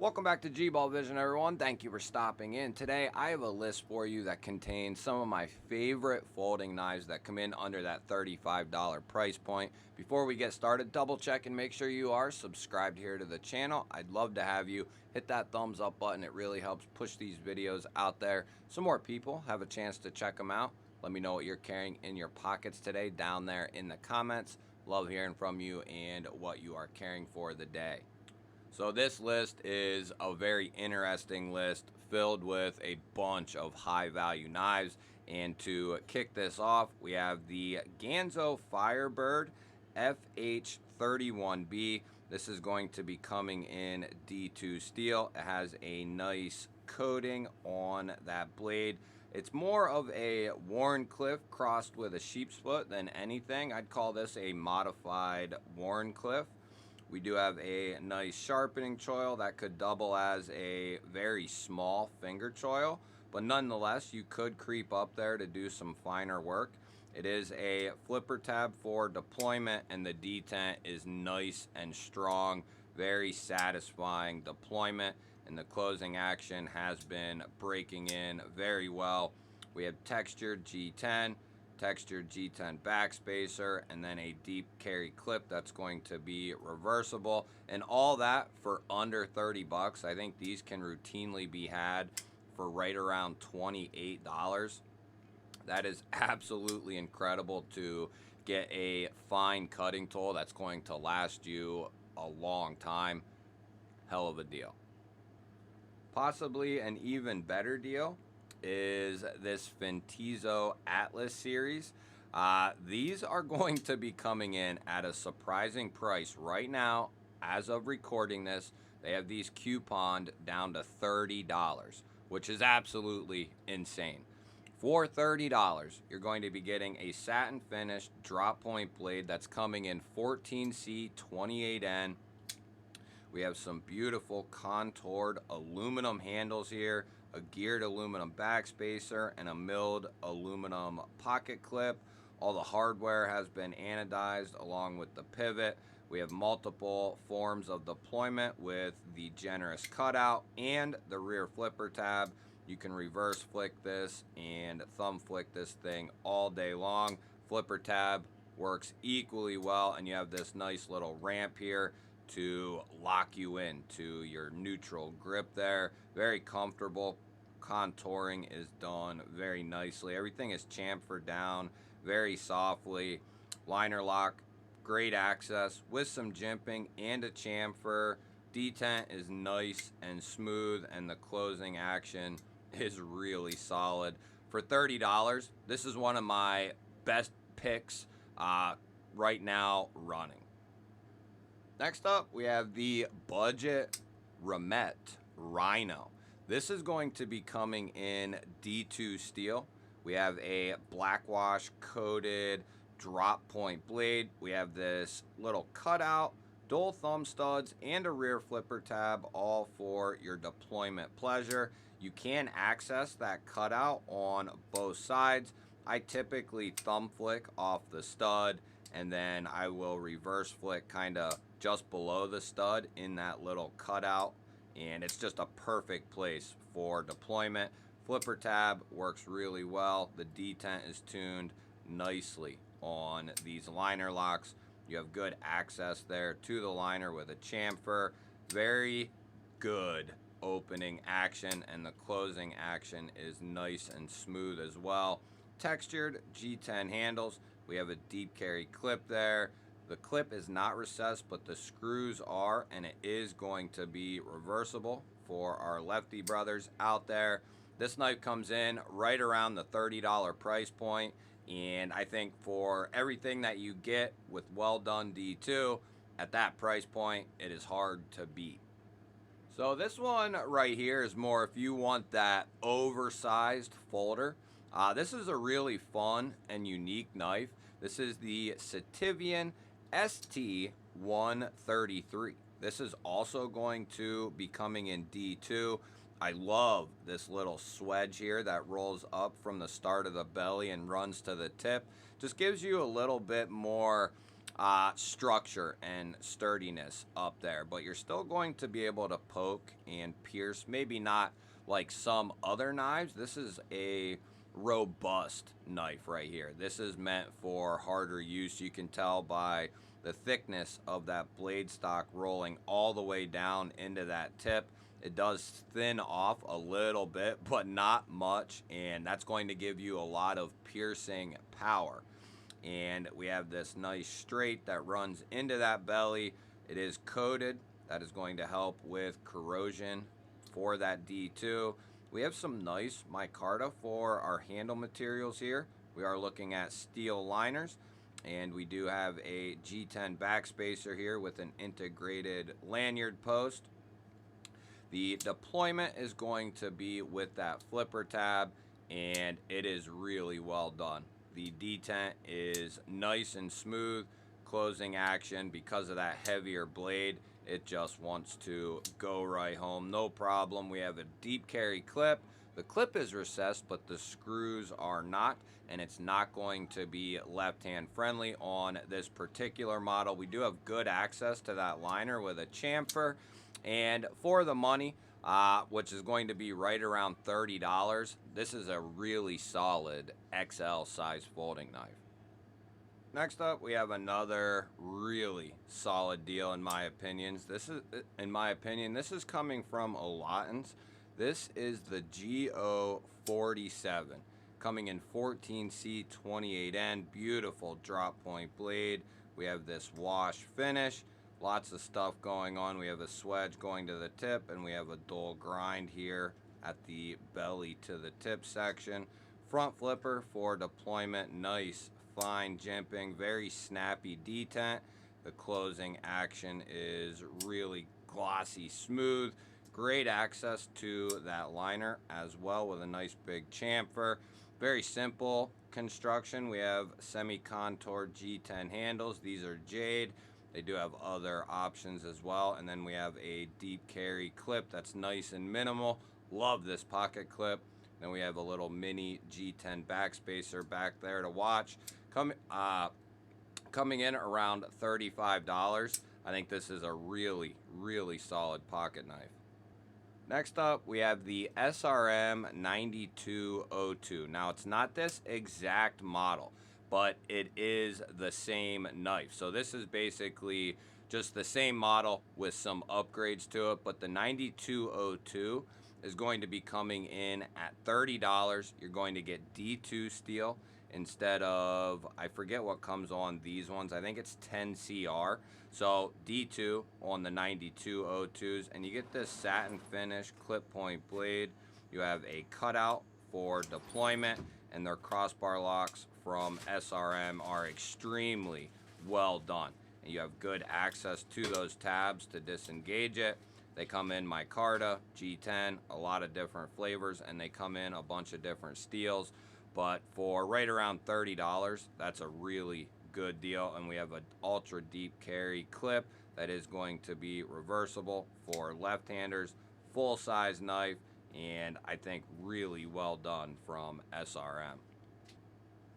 Welcome back to G-Ball Vision, everyone. Thank you for stopping in. Today, I have a list for you that contains some of my favorite folding knives that come in under that $35 price point. Before we get started, double check and make sure you are subscribed here to the channel. I'd love to have you hit that thumbs up button. It really helps push these videos out there so more people have a chance to check them out. Let me know what you're carrying in your pockets today down there in the comments. Love hearing from you and what you are carrying for the day. So this list is a very interesting list filled with a bunch of high value knives. And to kick this off, we have the Ganzo Firebird FH 31B. This is going to be coming in D2 steel. It has a nice coating on that blade. It's more of a Wharncliffe crossed with a sheep's foot than anything. I'd call this a modified Wharncliffe. We do have a nice sharpening choil that could double as a very small finger choil, but nonetheless, you could creep up there to do some finer work. It is a flipper tab for deployment, and the detent is nice and strong, very satisfying deployment, and the closing action has been breaking in very well. We have textured G10, textured G10 backspacer, and then a deep carry clip that's going to be reversible, and all that for under 30 bucks. I think these can routinely be had for right around $28. That is absolutely incredible to get a fine cutting tool that's going to last you a long time. Hell of a deal. Possibly an even better deal is this Fento Atlas series. These are going to be coming in at a surprising price right now. As of recording this, they have these couponed down to $30, which is absolutely insane. For $30, you're going to be getting a satin finished drop point blade that's coming in 14C 28N. We have some beautiful contoured aluminum handles here, a geared aluminum backspacer, and a milled aluminum pocket clip. All the hardware has been anodized along with the pivot. We have multiple forms of deployment with the generous cutout and the rear flipper tab. You can reverse flick this and thumb flick this thing all day long. Flipper tab works equally well, and you have this nice little ramp here to lock you into your neutral grip there. Very comfortable. Contouring is done very nicely. Everything is chamfered down very softly. Liner lock, great access with some jimping and a chamfer. Detent is nice and smooth, and the closing action is really solid. For $30, this is one of my best picks right now running. Next up, we have the Budget Remet Rhino. This is going to be coming in D2 steel. We have a blackwash coated drop point blade. We have this little cutout, dual thumb studs, and a rear flipper tab, all for your deployment pleasure. You can access that cutout on both sides. I typically thumb flick off the stud, and then I will reverse flick kind of just below the stud in that little cutout, and it's just a perfect place for deployment. Flipper tab works really well. The detent is tuned nicely on these liner locks. You have good access there to the liner with a chamfer. Very good opening action, and the closing action is nice and smooth as well. Textured G10 handles. We have a deep carry clip there. The clip is not recessed, but the screws are, and it is going to be reversible for our lefty brothers out there. This knife comes in right around the $30 price point, and I think for everything that you get with well done D2 at that price point, it is hard to beat. So this one right here is more if you want that oversized folder. This is a really fun and unique knife. This is the Saivian St 133. This is also going to be coming in D2. I love this little swedge here that rolls up from the start of the belly and runs to the tip. Just gives you a little bit more structure and sturdiness up there, but you're still going to be able to poke and pierce. Maybe not like some other knives. This is a robust knife right here. This is meant for harder use. You can tell by the thickness of that blade stock rolling all the way down into that tip. It does thin off a little bit, but not much, and that's going to give you a lot of piercing power. And we have this nice straight that runs into that belly. It is coated. That is going to help with corrosion for that D2. We have some nice micarta for our handle materials here. We are looking at steel liners, and we do have a G10 backspacer here with an integrated lanyard post. The deployment is going to be with that flipper tab, and it is really well done. The detent is nice and smooth, closing action. Because of that heavier blade, it just wants to go right home, no problem. We have a deep carry clip. The clip is recessed, but the screws are not, and it's not going to be left-hand friendly on this particular model. We do have good access to that liner with a chamfer, and for the money, which is going to be right around $30, this is a really solid XL size folding knife. Next up, we have another really solid deal in my opinion. This is coming from Aaton's. This is the GO47, coming in 14C 28N. Beautiful drop point blade. We have this wash finish. Lots of stuff going on. We have a swedge going to the tip, and we have a dual grind here at the belly to the tip section. Front flipper for deployment. Nice, fine jimping, very snappy detent. The closing action is really glossy smooth. Great access to that liner as well with a nice big chamfer. Very simple construction. We have semi-contoured G10 handles. These are jade. They do have other options as well. And then we have a deep carry clip that's nice and minimal. Love this pocket clip. Then we have a little mini G10 backspacer back there to watch. Coming in around $35. I think this is a really, really solid pocket knife. Next up, we have the SRM 9202. Now, it's not this exact model, but it is the same knife. So this is basically just the same model with some upgrades to it, but the 9202 is going to be coming in at $30. You're going to get D2 steel instead of, I forget what comes on these ones. I think it's 10 CR. So D2 on the 9202s, and you get this satin finish clip point blade. You have a cutout for deployment, and their crossbar locks from SRM are extremely well done. And you have good access to those tabs to disengage it. They come in micarta, G10, a lot of different flavors, and they come in a bunch of different steels. But for right around $30, that's a really good deal. And we have an ultra deep carry clip that is going to be reversible for left-handers, full size knife, and I think really well done from SRM.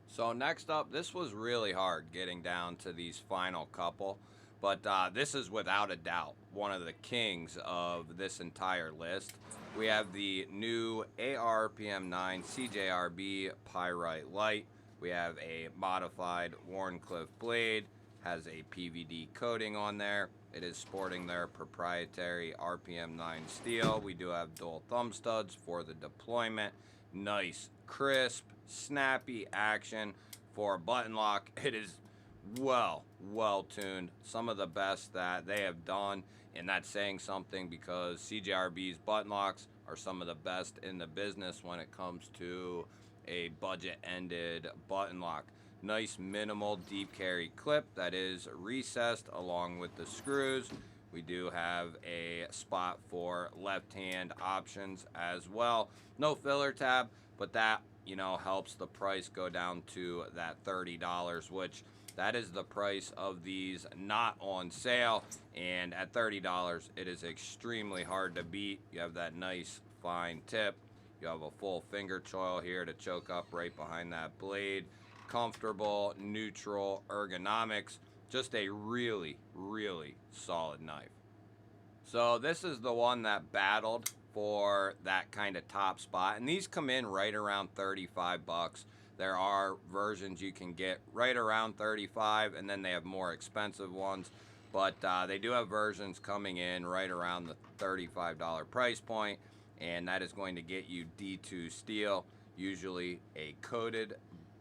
So next up, this was really hard getting down to these final couple, but this is without a doubt one of the kings of this entire list. We have the new AR-PM9 CJRB Pyrite Light. We have a modified Wharncliffe blade, has a PVD coating on there. It is sporting their proprietary RPM9 steel. We do have dual thumb studs for the deployment. Nice, crisp, snappy action for a button lock. It is well tuned. Some of the best that they have done, and that's saying something because CJRB's button locks are some of the best in the business when it comes to a budget-ended button lock. Nice minimal deep carry clip that is recessed along with the screws. We do have a spot for left-hand options as well. No filler tab, but that, helps the price go down to that $30, which that is the price of these not on sale. And at $30, it is extremely hard to beat. You have that nice fine tip. You have a full finger choil here to choke up right behind that blade. Comfortable, neutral ergonomics. Just a really, really solid knife. So this is the one that battled for that kind of top spot, and these come in right around 35 bucks. There are versions you can get right around 35, and then they have more expensive ones, but they do have versions coming in right around the $35 price point, and that is going to get you D2 steel, usually a coated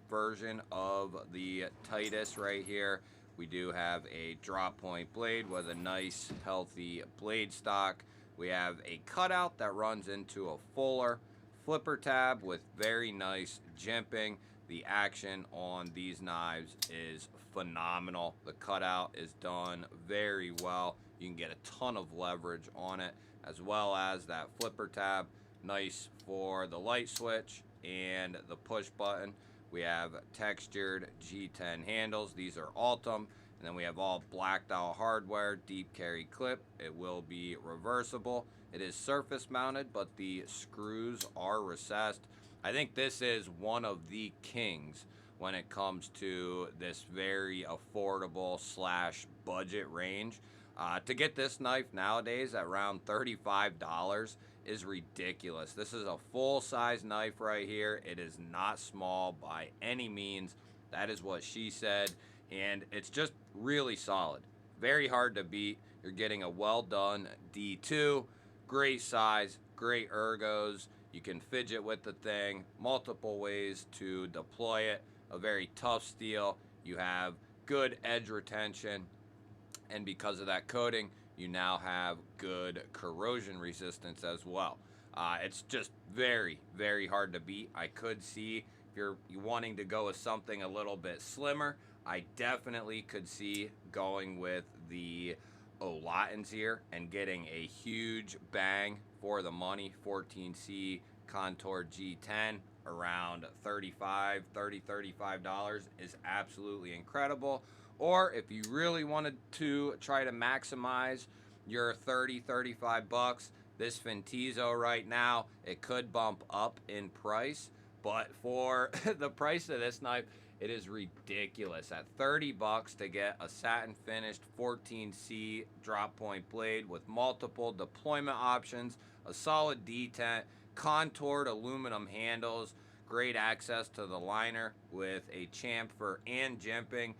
version of the Titus right here. We do have a drop point blade with a nice healthy blade stock. We have a cutout that runs into a fuller flipper tab with very nice jimping. The action on these knives is phenomenal. The cutout is done very well. You can get a ton of leverage on it, as well as that flipper tab, nice for the light switch and the push button. We have textured G10 handles. These are Altum. And then we have all blacked out hardware, deep carry clip. It will be reversible. It is surface mounted, but the screws are recessed. I think this is one of the kings when it comes to this very affordable slash budget range. To get this knife nowadays at around $35 is ridiculous. This is a full-size knife right here. It is not small by any means. That is what she said, and it's just really solid. Very hard to beat. You're getting a well-done D2, great size, great ergos. You can fidget with the thing, multiple ways to deploy it. A very tough steel. You have good edge retention, and because of that coating, you now have good corrosion resistance as well. It's just very, very hard to beat. I could see if you're wanting to go with something a little bit slimmer, I definitely could see going with the Olatons here and getting a huge bang for the money. 14C Contour G10 around $35 is absolutely incredible. Or if you really wanted to try to maximize your 35 bucks, this Fentizo right now, it could bump up in price, but for the price of this knife, it is ridiculous. At 30 bucks to get a satin finished 14C drop point blade with multiple deployment options, a solid detent, contoured aluminum handles, great access to the liner with a chamfer and jimping.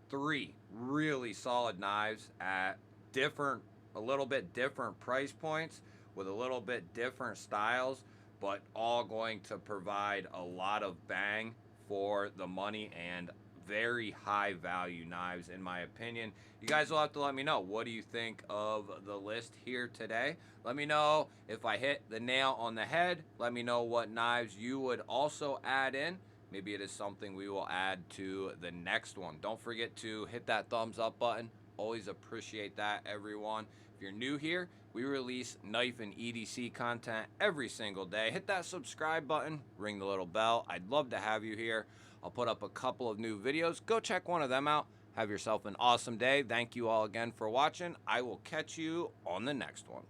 Three really solid knives at a little bit different price points with a little bit different styles, but all going to provide a lot of bang for the money and very high value knives in my opinion. You guys will have to let me know, what do you think of the list here today? Let me know if I hit the nail on the head. Let me know what knives you would also add in. Maybe it is something we will add to the next one. Don't forget to hit that thumbs up button. Always appreciate that, everyone. If you're new here, we release knife and EDC content every single day. Hit that subscribe button, ring the little bell. I'd love to have you here. I'll put up a couple of new videos. Go check one of them out. Have yourself an awesome day. Thank you all again for watching. I will catch you on the next one.